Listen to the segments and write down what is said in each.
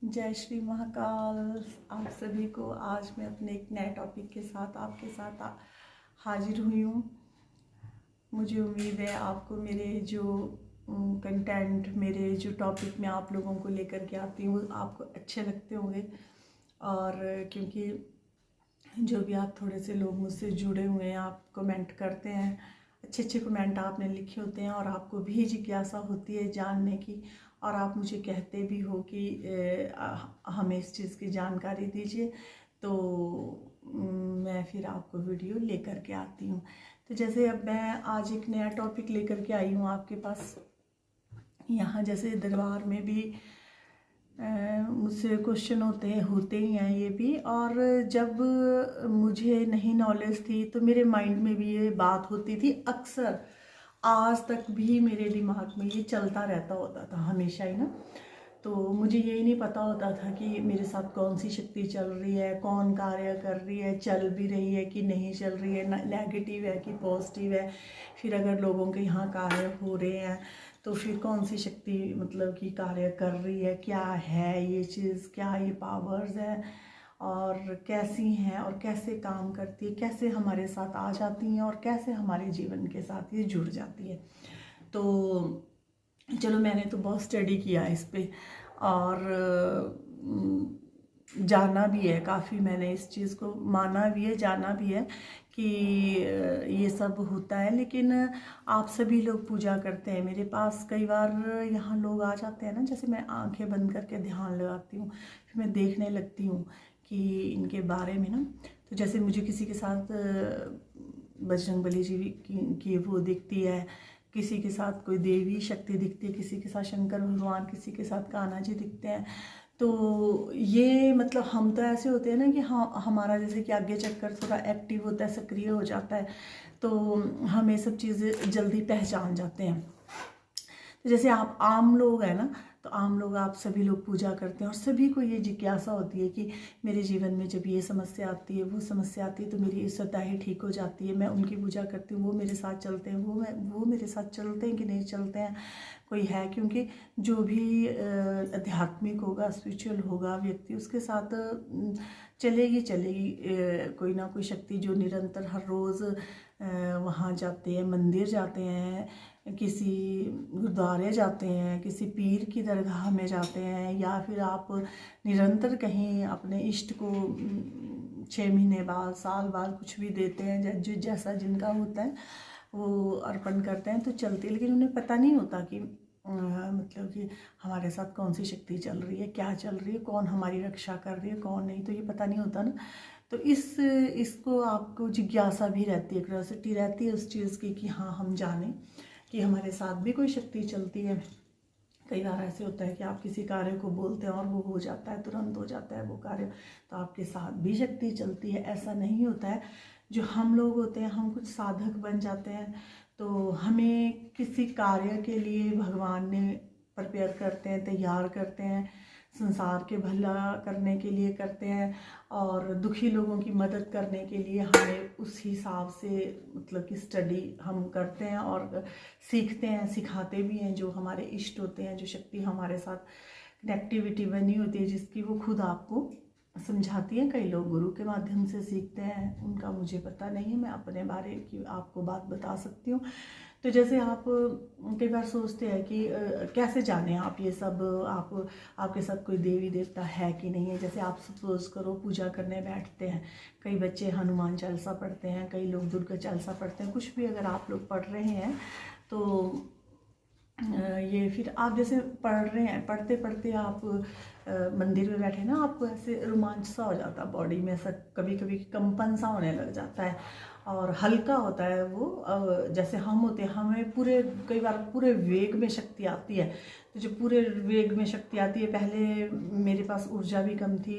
जय श्री महाकाल। आप सभी को आज मैं अपने एक नए टॉपिक के साथ आपके साथ हाजिर हुई हूँ। मुझे उम्मीद है आपको मेरे जो कंटेंट, मेरे जो टॉपिक मैं आप लोगों को लेकर के आती हूँ आपको अच्छे लगते होंगे। और क्योंकि जो भी आप थोड़े से लोग मुझसे जुड़े हुए हैं, आप कमेंट करते हैं, अच्छे अच्छे कमेंट आपने लिखे होते हैं और आपको भी जिज्ञासा होती है जानने की, और आप मुझे कहते भी हो कि हमें इस चीज़ की जानकारी दीजिए, तो मैं फिर आपको वीडियो लेकर के आती हूँ। तो जैसे अब मैं आज एक नया टॉपिक लेकर के आई हूँ आपके पास। यहाँ जैसे दरबार में भी मुझसे क्वेश्चन होते ही हैं ये भी, और जब मुझे नहीं नॉलेज थी तो मेरे माइंड में भी ये बात होती थी अक्सर, आज तक भी मेरे दिमाग में ये चलता रहता होता था हमेशा ही ना। तो मुझे यही नहीं पता होता था कि मेरे साथ कौन सी शक्ति चल रही है, कौन कार्य कर रही है, चल भी रही है कि नहीं चल रही है, नेगेटिव है कि पॉजिटिव है। फिर अगर लोगों के यहाँ कार्य हो रहे हैं तो फिर कौन सी शक्ति मतलब कि कार्य कर रही है, क्या है ये चीज़, क्या ये पावर्स है और कैसी हैं और कैसे काम करती है, कैसे हमारे साथ आ जाती हैं और कैसे हमारे जीवन के साथ ये जुड़ जाती है। तो चलो, मैंने तो बहुत स्टडी किया इस पे और जाना भी है काफ़ी, मैंने इस चीज़ को माना भी है, जाना भी है कि ये सब होता है। लेकिन आप सभी लोग पूजा करते हैं, मेरे पास कई बार यहाँ लोग आ जाते हैं ना, जैसे मैं आंखें बंद करके ध्यान लगाती हूँ, फिर मैं देखने लगती हूँ कि इनके बारे में ना। तो जैसे मुझे किसी के साथ बजरंगबली जी की वो दिखती है, किसी के साथ कोई देवी शक्ति दिखती है, किसी के साथ शंकर भगवान, किसी के साथ कान्हा जी दिखते हैं। तो ये मतलब हम तो ऐसे होते हैं ना कि हाँ, हमारा जैसे कि आगे चक्कर थोड़ा एक्टिव होता है, सक्रिय हो जाता है, तो हम ये सब चीज़ें जल्दी पहचान जाते हैं। तो जैसे आप आम लोग हैं ना, तो आम लोग आप सभी लोग पूजा करते हैं और सभी को ये जिज्ञासा होती है कि मेरे जीवन में जब ये समस्या आती है, वो समस्या आती है, तो मेरी श्रद्धाएँ ठीक हो जाती है, मैं उनकी पूजा करती हूँ, वो मेरे साथ चलते हैं, वो मेरे साथ चलते हैं कि नहीं चलते हैं, कोई है। क्योंकि जो भी आध्यात्मिक होगा, स्पिरिचुअल होगा व्यक्ति, उसके साथ चलेगी कोई ना कोई शक्ति जो निरंतर हर रोज़ वहाँ जाते हैं, मंदिर जाते हैं, किसी गुरुद्वारे जाते हैं, किसी पीर की दरगाह में जाते हैं, या फिर आप निरंतर कहीं अपने इष्ट को 6 महीने बाद, साल बाद कुछ भी देते हैं, जो जैसा जिनका होता है वो अर्पण करते हैं, तो चलती है। लेकिन उन्हें पता नहीं होता कि मतलब कि हमारे साथ कौन सी शक्ति चल रही है, क्या चल रही है, कौन हमारी रक्षा कर रही है, कौन नहीं, तो ये पता नहीं होता ना। तो इसको आपको जिज्ञासा भी रहती है, क्यूरियोसिटी रहती है उस चीज़ की कि हाँ, हम जानें कि हमारे साथ भी कोई शक्ति चलती है। कई बार ऐसे होता है कि आप किसी कार्य को बोलते हैं और वो हो जाता है, तुरंत हो जाता है वो कार्य, तो आपके साथ भी शक्ति चलती है। ऐसा नहीं होता है। जो हम लोग होते हैं, हम कुछ साधक बन जाते हैं, तो हमें किसी कार्य के लिए भगवान ने प्रिपेयर करते हैं, तैयार करते हैं, संसार के भला करने के लिए करते हैं, और दुखी लोगों की मदद करने के लिए हमें उस हिसाब से मतलब कि स्टडी हम करते हैं और सीखते हैं, सिखाते भी हैं। जो हमारे इष्ट होते हैं, जो शक्ति हमारे साथ कनेक्टिविटी बनी होती है, जिसकी वो खुद आपको समझाती हैं। कई लोग गुरु के माध्यम से सीखते हैं, उनका मुझे पता नहीं है, मैं अपने बारे की आपको बात बता सकती हूँ। तो जैसे आप कई बार सोचते हैं कि कैसे जाने आप ये सब, आपके साथ कोई देवी देवता है कि नहीं है। जैसे आप सपोज करो पूजा करने बैठते हैं, कई बच्चे हनुमान चालीसा पढ़ते हैं, कई लोग दुर्गा चालीसा पढ़ते हैं, कुछ भी अगर आप लोग पढ़ रहे हैं तो ये फिर आप जैसे पढ़ रहे हैं, पढ़ते पढ़ते आप मंदिर में बैठे ना, आपको ऐसे रोमांच सा हो जाता है बॉडी में, ऐसा कभी कभी कंपन सा होने लग जाता है और हल्का होता है वो। जैसे हम होते हैं, हमें पूरे कई बार पूरे वेग में शक्ति आती है। तो जो पूरे वेग में शक्ति आती है, पहले मेरे पास ऊर्जा भी कम थी,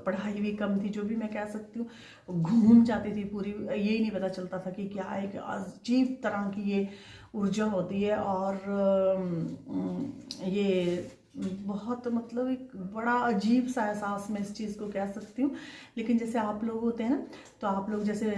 पढ़ाई भी कम थी, जो भी मैं कह सकती हूँ, घूम जाती थी पूरी, यही नहीं पता चलता था कि क्या है, कि अजीब तरह की ये ऊर्जा होती है। और ये बहुत मतलब एक बड़ा अजीब सा एहसास मैं इस चीज़ को कह सकती हूँ। लेकिन जैसे आप लोग होते हैं ना, तो आप लोग जैसे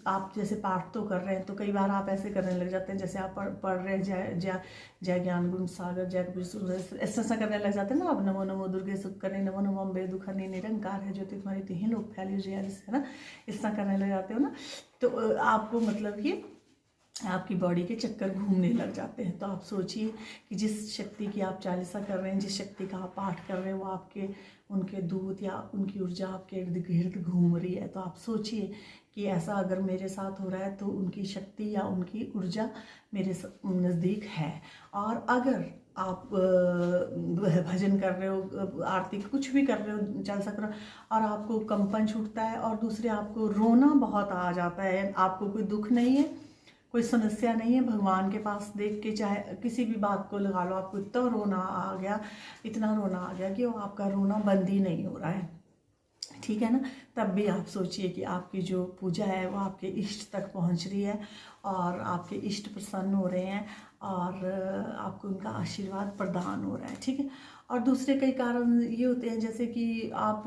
आप जैसे पाठ तो कर रहे हैं, तो कई बार आप ऐसे करने लग जाते हैं, जैसे आप पढ़ रहे हैं जय जय जय ज्ञान गुण सागर जय कबीर सूरज, ऐसा करने लग जाते हैं ना आप, नमो नमो दुर्गे सुख करने, नमो नमो अम्बे दुखनी निरंकार है ज्योति तुम्हारी तिही लोग फैली जय, है ना, इस तरह करने लग जाते हो ना, तो आपको मतलब कि आपकी बॉडी के चक्कर घूमने लग जाते हैं। तो आप सोचिए कि जिस शक्ति की आप चालीसा कर रहे हैं, जिस शक्ति का आप पाठ कर रहे हैं, वो आपके उनके दूत या उनकी ऊर्जा आपके इर्द गिर्द घूम रही है। तो आप सोचिए कि ऐसा अगर मेरे साथ हो रहा है तो उनकी शक्ति या उनकी ऊर्जा मेरे नज़दीक है। और अगर आप भजन कर रहे हो, आरती कुछ भी कर रहे हो, चालीसा कर रहे हो, और आपको कंपन छूटता है और दूसरे आपको रोना बहुत आ जाता है, आपको कोई दुख नहीं है, कोई समस्या नहीं है, भगवान के पास देख के चाहे किसी भी बात को लगा लो, आपको इतना रोना आ गया, इतना रोना आ गया कि वो आपका रोना बंद ही नहीं हो रहा है, ठीक है ना, तब भी आप सोचिए कि आपकी जो पूजा है वो आपके इष्ट तक पहुंच रही है और आपके इष्ट प्रसन्न हो रहे हैं और आपको उनका आशीर्वाद प्रदान हो रहा है, ठीक है। और दूसरे कई कारण ये होते हैं, जैसे कि आप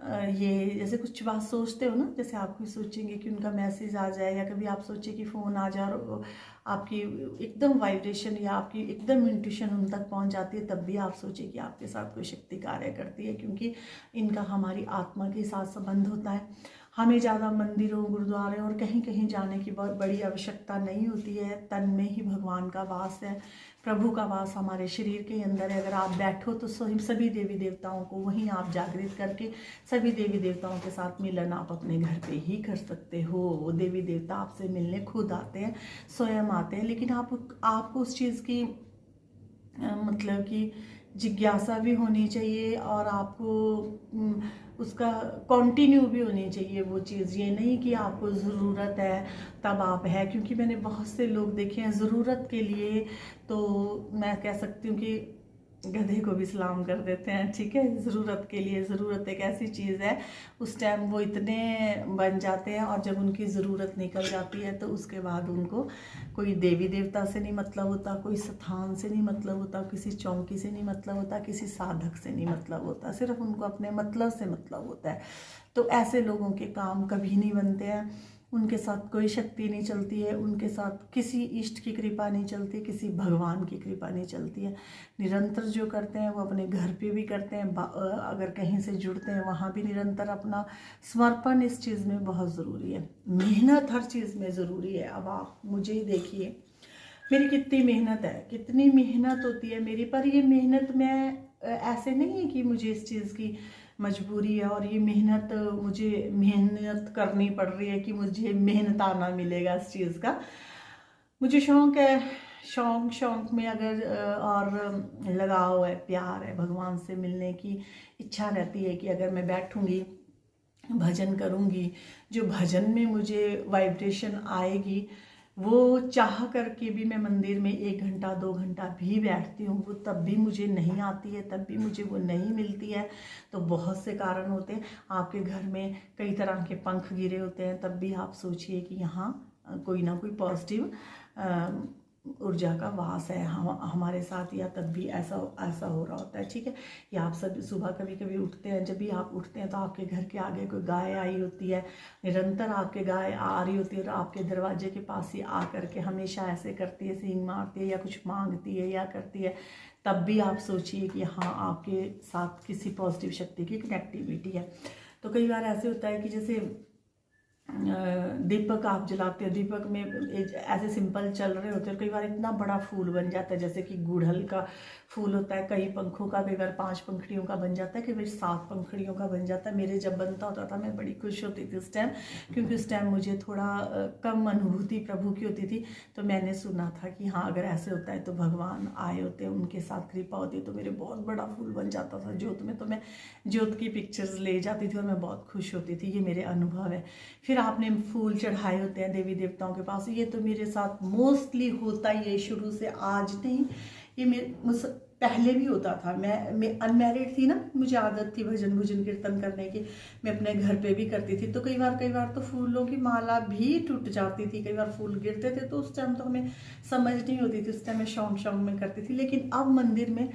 ये जैसे कुछ बात सोचते हो ना, जैसे आप कोई सोचेंगे कि उनका मैसेज आ जाए, या कभी आप सोचिए कि फ़ोन आ जाए और आपकी एकदम वाइब्रेशन या आपकी एकदम इंट्यूशन उन तक पहुंच जाती है, तब भी आप सोचिए कि आपके साथ कोई शक्ति कार्य करती है, क्योंकि इनका हमारी आत्मा के साथ संबंध होता है। हमें ज़्यादा मंदिरों, गुरुद्वारे और कहीं कहीं जाने की बहुत बड़ी आवश्यकता नहीं होती है, तन में ही भगवान का वास है, प्रभु का वास हमारे शरीर के अंदर है। अगर आप बैठो तो सभी देवी देवताओं को वहीं आप जागृत करके सभी देवी देवताओं के साथ मिलन आप अपने घर पे ही कर सकते हो। वो देवी देवता आपसे मिलने खुद आते हैं, स्वयं आते हैं, लेकिन आपको उस चीज़ की मतलब कि जिज्ञासा भी होनी चाहिए और आपको उसका कंटिन्यू भी होनी चाहिए वो चीज़। ये नहीं कि आपको ज़रूरत है तब आप है, क्योंकि मैंने बहुत से लोग देखे हैं ज़रूरत के लिए, तो मैं कह सकती हूँ कि गधे को भी सलाम कर देते हैं, ठीक है। ज़रूरत के लिए, ज़रूरत एक ऐसी चीज़ है, उस टाइम वो इतने बन जाते हैं और जब उनकी ज़रूरत निकल जाती है तो उसके बाद उनको कोई देवी देवता से नहीं मतलब होता, कोई स्थान से नहीं मतलब होता, किसी चौकी से नहीं मतलब होता, किसी साधक से नहीं मतलब होता, सिर्फ उनको अपने मतलब से मतलब होता है। तो ऐसे लोगों के काम कभी नहीं बनते हैं, उनके साथ कोई शक्ति नहीं चलती है, उनके साथ किसी इष्ट की कृपा नहीं चलती, किसी भगवान की कृपा नहीं चलती है। निरंतर जो करते हैं वो अपने घर पे भी करते हैं, अगर कहीं से जुड़ते हैं वहाँ भी निरंतर अपना समर्पण इस चीज़ में बहुत ज़रूरी है। मेहनत हर चीज़ में ज़रूरी है। अब आप मुझे ही देखिए, मेरी कितनी मेहनत है, कितनी मेहनत होती है मेरी, पर ये मेहनत में ऐसे नहीं है कि मुझे इस चीज़ की मजबूरी है और ये मेहनत मुझे मेहनत करनी पड़ रही है कि मुझे मेहनताना मिलेगा इस चीज़ का। मुझे शौक़ है, शौक़ में अगर और लगाव है, प्यार है, भगवान से मिलने की इच्छा रहती है कि अगर मैं बैठूंगी, भजन करूंगी, जो भजन में मुझे वाइब्रेशन आएगी वो चाह करके भी मैं मंदिर में 1 घंटा 2 घंटा भी बैठती हूँ, वो तब भी मुझे नहीं आती है, तब भी मुझे वो नहीं मिलती है। तो बहुत से कारण होते हैं, आपके घर में कई तरह के पंख गिरे होते हैं, तब भी आप सोचिए कि यहाँ कोई ना कोई पॉजिटिव ऊर्जा का वास है हमारे साथ, या तब भी ऐसा हो रहा होता है, ठीक है। या आप सब सुबह कभी कभी उठते हैं, जब भी आप उठते हैं तो आपके घर के आगे कोई गाय आई होती है, निरंतर आपके गाय आ रही होती है और आपके दरवाजे के पास ही आ करके हमेशा ऐसे करती है, सींग मारती है या कुछ मांगती है या करती है, तब भी आप सोचिए कि हाँ आपके साथ किसी पॉजिटिव शक्ति की कनेक्टिविटी है। तो कई बार ऐसे होता है कि जैसे दीपक आप जलाते हो, दीपक में ऐसे सिंपल चल रहे होते हैं, कई बार इतना बड़ा फूल बन जाता है, जैसे कि गुड़हल का फूल होता है, कई पंखों का, कई बार 5 पंखड़ियों का बन जाता है, कई बार 7 पंखड़ियों का बन जाता है। मेरे जब बनता होता था मैं बड़ी खुश होती थी उस टाइम, क्योंकि उस टाइम मुझे थोड़ा कम अनुभूति प्रभु की होती थी। तो मैंने सुना था कि हाँ अगर ऐसे होता है तो भगवान आए होते हैं, उनके साथ कृपा होती है, तो मेरे बहुत बड़ा फूल बन जाता था ज्योत में। तो मैं ज्योत की पिक्चर्स ले जाती थी और मैं बहुत खुश होती थी, ये मेरे अनुभव है। फिर आपने फूल चढ़ाए होते हैं देवी देवताओं के पास, ये तो मेरे साथ मोस्टली होता ही है शुरू से, आज नहीं, ये मुझसे पहले भी होता था। मैं अनमैरिड थी ना, मुझे आदत थी भजन कीर्तन करने की, मैं अपने घर पे भी करती थी। तो कई बार तो फूलों की माला भी टूट जाती थी, कई बार फूल गिरते थे, तो उस टाइम तो हमें समझ नहीं होती थी, उस टाइम मैं शौक में करती थी। लेकिन अब मंदिर में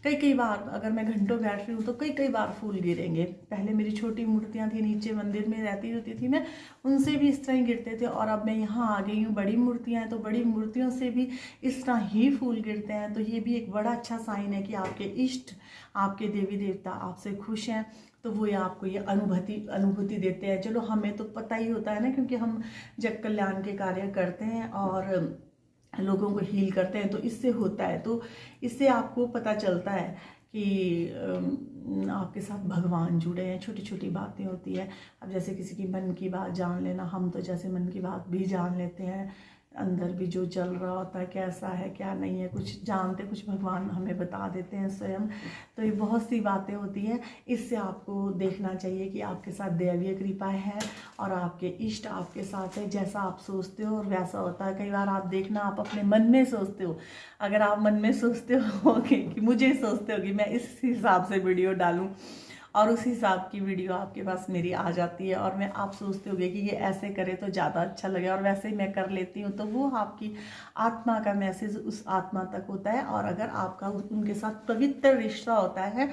कई कई बार अगर मैं घंटों बैठ रही हूँ तो कई कई बार फूल गिरेंगे। पहले मेरी छोटी मूर्तियाँ थी, नीचे मंदिर में रहती होती थी मैं, उनसे भी इस तरह ही गिरते थे। और अब मैं यहाँ आ गई हूँ, बड़ी मूर्तियाँ हैं तो बड़ी मूर्तियों से भी इस तरह ही फूल गिरते हैं। तो ये भी एक बड़ा अच्छा साइन है कि आपके इष्ट, आपके देवी देवता आपसे खुश हैं, तो वो आपको ये अनुभूति देते हैं। चलो हमें तो पता ही होता है ना, क्योंकि हम जग कल्याण के कार्य करते हैं और लोगों को हील करते हैं, तो इससे होता है। तो इससे आपको पता चलता है कि आपके साथ भगवान जुड़े हैं। छोटी छोटी बातें होती है। अब जैसे किसी की मन की बात जान लेना, हम तो जैसे मन की बात भी जान लेते हैं, अंदर भी जो चल रहा होता है, कैसा है क्या नहीं है, कुछ जानते, कुछ भगवान हमें बता देते हैं स्वयं। तो ये बहुत सी बातें होती हैं। इससे आपको देखना चाहिए कि आपके साथ दैवीय कृपा है और आपके इष्ट आपके साथ है। जैसा आप सोचते हो और वैसा होता है। कई बार आप देखना, आप अपने मन में सोचते हो, अगर आप मन में सोचते हो कि मुझे सोचते हो कि मैं इस हिसाब से वीडियो डालूं, और उस हिसाब की वीडियो आपके पास मेरी आ जाती है, और मैं आप सोचते होगे कि ये ऐसे करे तो ज़्यादा अच्छा लगे, और वैसे ही मैं कर लेती हूँ, तो वो आपकी आत्मा का मैसेज उस आत्मा तक होता है। और अगर आपका उनके साथ पवित्र रिश्ता होता है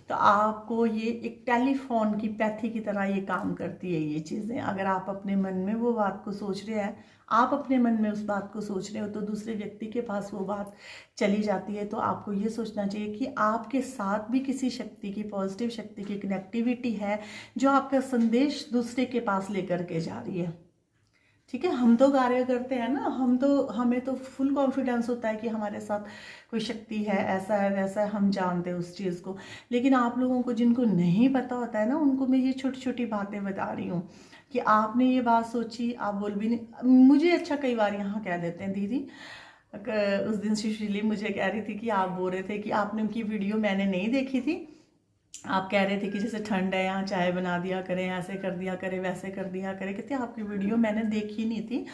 तो आपको ये एक टेलीफोन की पैथी की तरह ये काम करती है ये चीज़ें। अगर आप अपने मन में वो बात को सोच रहे हैं, आप अपने मन में उस बात को सोच रहे हो, तो दूसरे व्यक्ति के पास वो बात चली जाती है। तो आपको ये सोचना चाहिए कि आपके साथ भी किसी शक्ति की, पॉजिटिव शक्ति की कनेक्टिविटी है, जो आपका संदेश दूसरे के पास लेकर के जा रही है। ठीक है, हम तो कार्य करते हैं ना, हमें तो फुल कॉन्फिडेंस होता है कि हमारे साथ कोई शक्ति है, ऐसा है वैसा है, हम जानते हैं उस चीज़ को। लेकिन आप लोगों को जिनको नहीं पता होता है ना, उनको मैं ये छोटी छोटी बातें बता रही हूँ कि आपने ये बात सोची, आप बोल भी नहीं। मुझे अच्छा कई बार यहाँ कह देते हैं, दीदी उस दिन सुशीली मुझे कह रही थी कि आप बोल रहे थे कि आपने उनकी वीडियो मैंने नहीं देखी थी, आप कह रहे थे कि जैसे ठंड है यहाँ चाय बना दिया करें, ऐसे कर दिया करें, वैसे कर दिया करें। कहते आपकी वीडियो मैंने देखी नहीं थी,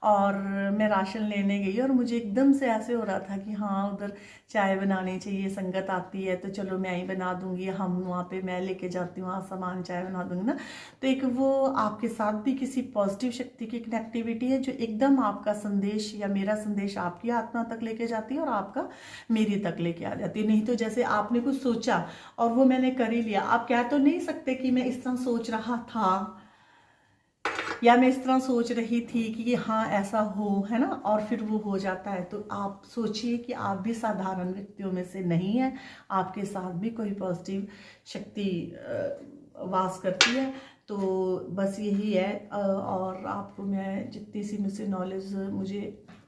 और मैं राशन लेने गई और मुझे एकदम से ऐसे हो रहा था कि हाँ उधर चाय बनानी चाहिए, संगत आती है तो चलो मैं ही बना दूंगी, हम वहाँ पे मैं लेके जाती हूँ, वहाँ सामान चाय बना दूंगी ना। तो एक वो आपके साथ भी किसी पॉजिटिव शक्ति की कनेक्टिविटी है, जो एकदम आपका संदेश या मेरा संदेश आपकी आत्मा तक लेके जाती है और आपका मेरी तक लेके आ जाती है। नहीं तो जैसे आपने कुछ सोचा और वो मैंने कर ही लिया, आप कह तो नहीं सकते कि मैं इस तरह सोच रहा था या मैं इस तरह सोच रही थी कि हाँ ऐसा हो, है ना, और फिर वो हो जाता है। तो आप सोचिए कि आप भी साधारण व्यक्तियों में से नहीं है, आपके साथ भी कोई पॉजिटिव शक्ति वास करती है। तो बस यही है। और आपको मैं जितनी सी मुझसे नॉलेज मुझे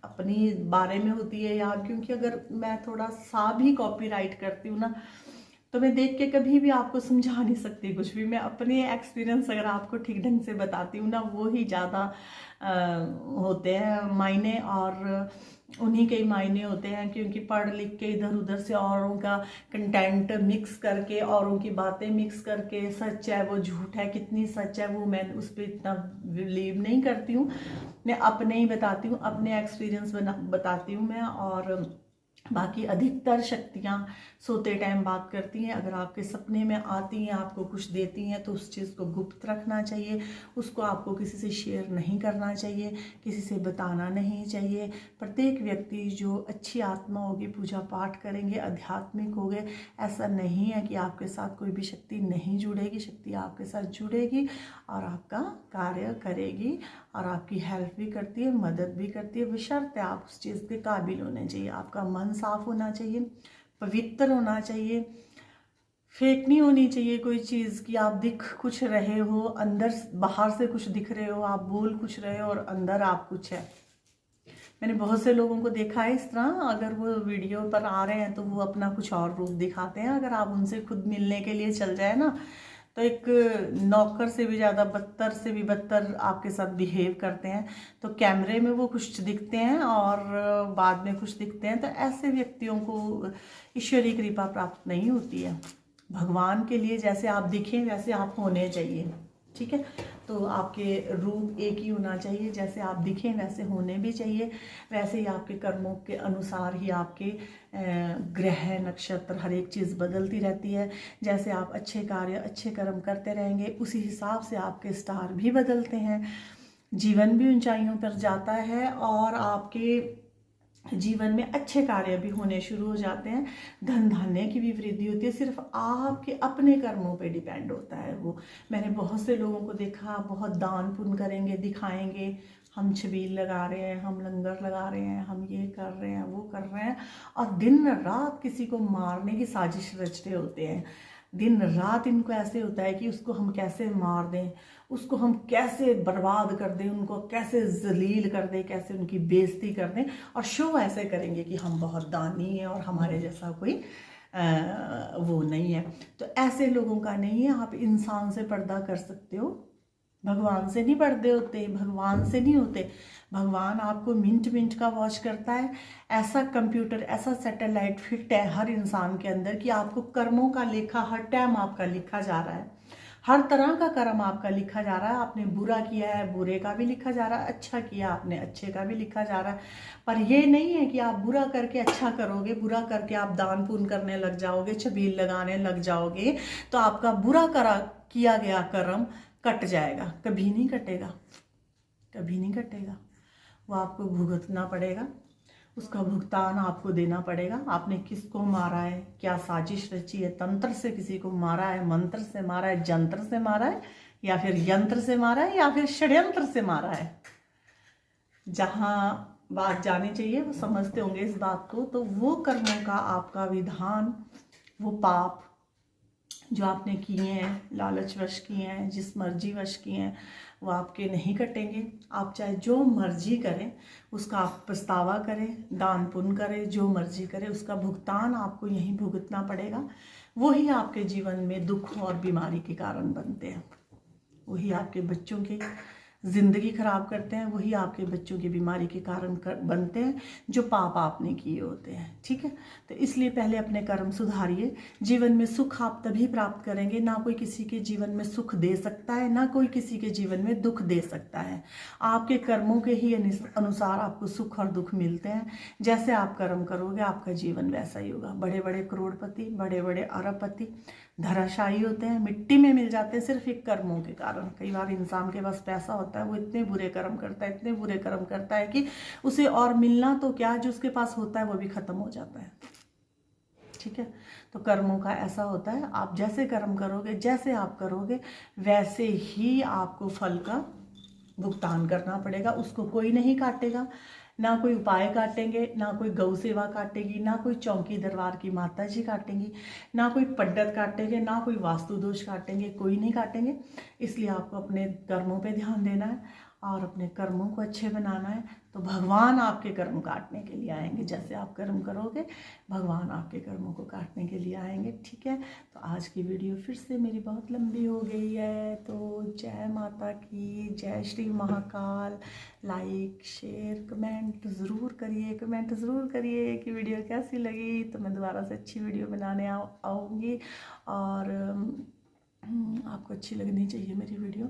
अपनी बारे में होती है यार, क्योंकि अगर मैं थोड़ा सा भी कॉपीराइट करती हूँ ना, तो मैं देख के कभी भी आपको समझा नहीं सकती कुछ भी। मैं अपने एक्सपीरियंस अगर आपको ठीक ढंग से बताती हूँ ना, वो ही ज़्यादा होते हैं मायने, और उन्हीं के ही मायने होते हैं। क्योंकि पढ़ लिख के इधर उधर से औरों का कंटेंट मिक्स करके, औरों की बातें मिक्स करके, सच है वो झूठ है, कितनी सच है वो मैं उस पर इतना बिलीव नहीं करती हूँ। मैं अपने ही बताती हूँ, अपने एक्सपीरियंस बताती हूँ मैं। और बाकी अधिकतर शक्तियाँ सोते टाइम बात करती हैं। अगर आपके सपने में आती हैं, आपको कुछ देती हैं, तो उस चीज़ को गुप्त रखना चाहिए, उसको आपको किसी से शेयर नहीं करना चाहिए, किसी से बताना नहीं चाहिए। प्रत्येक व्यक्ति जो अच्छी आत्मा होगी, पूजा पाठ करेंगे, आध्यात्मिक हो गए, ऐसा नहीं है कि आपके साथ कोई भी शक्ति नहीं जुड़ेगी। शक्ति आपके साथ जुड़ेगी और आपका कार्य करेगी, और आपकी हेल्प भी करती है, मदद भी करती है, बशर्ते आप उस चीज़ के काबिल होने चाहिए। आपका मन साफ होना चाहिए, पवित्र होना चाहिए, फेक नहीं होनी चाहिए कोई चीज़ कि आप दिख कुछ रहे हो, अंदर बाहर से कुछ दिख रहे हो, आप बोल कुछ रहे हो और अंदर आप कुछ है। मैंने बहुत से लोगों को देखा है इस तरह, अगर वो वीडियो पर आ रहे हैं तो वो अपना कुछ और रूप दिखाते हैं। अगर आप उनसे खुद मिलने के लिए चल जाए ना, तो एक नौकर से भी ज़्यादा, बदतर से भी बदतर आपके साथ बिहेव करते हैं। तो कैमरे में वो कुछ दिखते हैं और बाद में कुछ दिखते हैं। तो ऐसे व्यक्तियों को ईश्वरीय कृपा प्राप्त नहीं होती है। भगवान के लिए जैसे आप दिखें वैसे आप होने चाहिए, ठीक है। तो आपके रूप एक ही होना चाहिए, जैसे आप दिखें वैसे होने भी चाहिए। वैसे ही आपके कर्मों के अनुसार ही आपके ग्रह नक्षत्र हर एक चीज़ बदलती रहती है। जैसे आप अच्छे कार्य अच्छे कर्म करते रहेंगे, उसी हिसाब से आपके स्टार भी बदलते हैं, जीवन भी ऊंचाइयों पर जाता है। और आपके जीवन में अच्छे कार्य भी होने शुरू हो जाते हैं, धन धान्य की भी वृद्धि होती है। सिर्फ आपके अपने कर्मों पे डिपेंड होता है वो। मैंने बहुत से लोगों को देखा, बहुत दान पुण्य करेंगे, दिखाएंगे हम छबील लगा रहे हैं, हम लंगर लगा रहे हैं, हम ये कर रहे हैं, वो कर रहे हैं, और दिन रात किसी को मारने की साजिश रच रहे होते हैं। दिन रात इनको ऐसे होता है कि उसको हम कैसे मार दें, उसको हम कैसे बर्बाद कर दें, उनको कैसे जलील कर दें, कैसे उनकी बेइज्जती कर दें, और शो ऐसे करेंगे कि हम बहुत दानी हैं और हमारे जैसा कोई वो नहीं है। तो ऐसे लोगों का नहीं है। आप इंसान से पर्दा कर सकते हो, भगवान से नहीं पर्दे होते, भगवान से नहीं होते। भगवान आपको मिनट मिनट का वॉच करता है। ऐसा कंप्यूटर, ऐसा सैटेलाइट फिट है हर इंसान के अंदर कि आपको कर्मों का लेखा हर टाइम आपका लिखा जा रहा है। हर तरह का कर्म आपका लिखा जा रहा है। आपने बुरा किया है, बुरे का भी लिखा जा रहा है, अच्छा किया आपने, अच्छे का भी लिखा जा रहा है। पर यह नहीं है कि आप बुरा करके अच्छा करोगे, बुरा करके आप दान पुण्य करने लग जाओगे, छबील लगाने लग जाओगे तो आपका बुरा किया गया कर्म कट जाएगा। कभी नहीं कटेगा, कभी नहीं कटेगा। वो आपको भुगतना पड़ेगा, उसका भुगतान आपको देना पड़ेगा। आपने किसको मारा है, क्या साजिश रची है, तंत्र से किसी को मारा है, मंत्र से मारा है, जंत्र से मारा है, या फिर यंत्र से मारा है, या फिर षड्यंत्र से मारा है। जहां बात जानी चाहिए वो समझते होंगे इस बात को। तो वो कर्मों का आपका विधान, वो पाप जो आपने किए हैं, लालच वश किए हैं, जिस मर्जी वश किए हैं, वो आपके नहीं कटेंगे। आप चाहे जो मर्जी करें, उसका आप पछतावा करें, दान पुण्य करें, जो मर्जी करें, उसका भुगतान आपको यहीं भुगतना पड़ेगा। वही आपके जीवन में दुख और बीमारी के कारण बनते हैं, वही आपके बच्चों की ज़िंदगी खराब करते हैं, वही आपके बच्चों की बीमारी के कारण बनते हैं, जो पाप आपने किए होते हैं। ठीक है, तो इसलिए पहले अपने कर्म सुधारिए। जीवन में सुख आप तभी प्राप्त करेंगे, ना कोई किसी के जीवन में सुख दे सकता है, ना कोई किसी के जीवन में दुख दे सकता है। आपके कर्मों के ही अनुसार आपको सुख और दुख मिलते हैं। जैसे आप कर्म करोगे आपका जीवन वैसा ही होगा। बड़े बड़े करोड़पति, बड़े बड़े अरबपति धराशायी होते हैं, मिट्टी में मिल जाते हैं सिर्फ एक कर्मों के कारण। कई बार इंसान के पास पैसा होता है, वो इतने बुरे कर्म करता है, इतने बुरे कर्म करता है कि उसे और मिलना तो क्या, जो उसके पास होता है वो भी खत्म हो जाता है। ठीक है, तो कर्मों का ऐसा होता है, आप जैसे कर्म करोगे, जैसे आप करोगे, वैसे ही आपको फल का भुगतान करना पड़ेगा। उसको कोई नहीं काटेगा, ना कोई उपाय काटेंगे, ना कोई गौ सेवा काटेगी, ना कोई चौकी दरबार की माता जी काटेंगी, ना कोई पंडित काटेंगे, ना कोई वास्तु दोष काटेंगे, कोई नहीं काटेंगे। इसलिए आपको अपने कर्मों पे ध्यान देना है और अपने कर्मों को अच्छे बनाना है। तो भगवान आपके कर्म काटने के लिए आएंगे। जैसे आप कर्म करोगे, भगवान आपके कर्मों को काटने के लिए आएंगे। ठीक है, तो आज की वीडियो फिर से मेरी बहुत लंबी हो गई है, तो जय माता की, जय Shri Mahakal. Like, share, comment ज़रूर करिए, कमेंट ज़रूर करिए कि वीडियो कैसी लगी। तो मैं दोबारा से अच्छी वीडियो बनाने आऊँगी, और आपको अच्छी लगनी चाहिए मेरी वीडियो।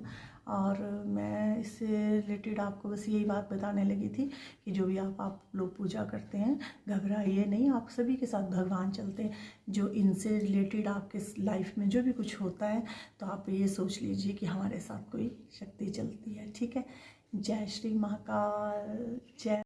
और मैं इससे रिलेटेड आपको बस यही बात बताने लगी थी कि जो भी आप लोग पूजा करते हैं, घबराइए नहीं, आप सभी के साथ भगवान चलते हैं। जो इनसे रिलेटेड आपके लाइफ में जो भी कुछ होता है, तो आप ये सोच लीजिए कि हमारे साथ कोई शक्ति चलती है। ठीक है, जय श्री महाकाल, जय।